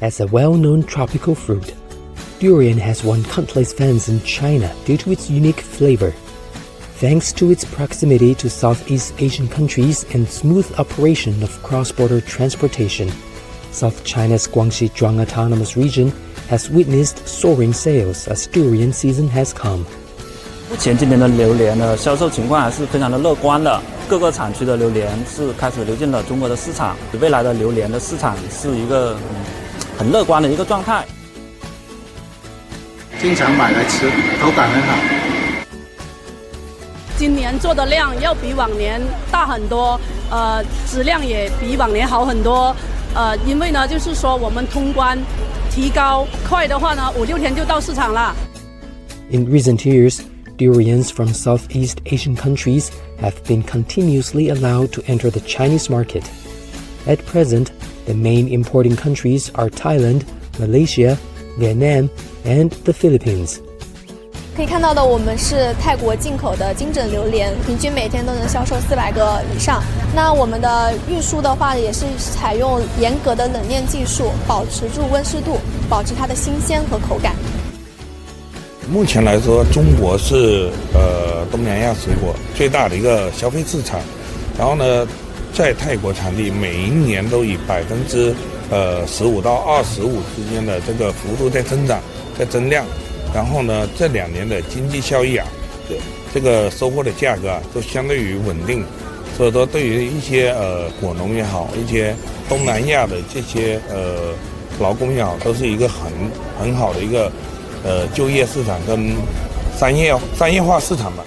As a well-known tropical fruit, durian has won countless fans in China due to its unique flavor. Thanks to its proximity to Southeast Asian countries and smooth operation of cross-border transportation, South China's Guangxi Zhuang Autonomous Region has witnessed soaring sales as durian season has come. 目前今年的榴莲的销售情况还是非常的乐观的，各个产区的榴莲是开始流进了中国的市场，未来的榴莲的市场是一个很乐观的一个状态。经常买来吃，口感很好。今年做的量要比往年大很多，质量也比往年好很多。因为呢，就是说我们通关提高，快的话呢，5-6天就到市场了。In recent years, durians from Southeast Asian countries have been continuously allowed to enter the Chinese market. At present, the main importing countries are Thailand, Malaysia, Vietnam, and the Philippines. 可以看到的，我们是泰国进口的金枕榴莲，平均每天都能销售400个以上。那我们的运输的话，也是采用严格的冷链技术，保持住温湿度，保持它的新鲜和口感。目前来说，中国是东南亚水果最大的一个消费市场。然后呢，在泰国产地每一年都以15%到25%之间的这个幅度在增长，在增量。然后呢，这2年的经济效益这个收获的价格都相对于稳定，所以说对于一些果农也好，一些东南亚的这些劳工也好，都是一个很好的一个就业市场跟商业化市场吧。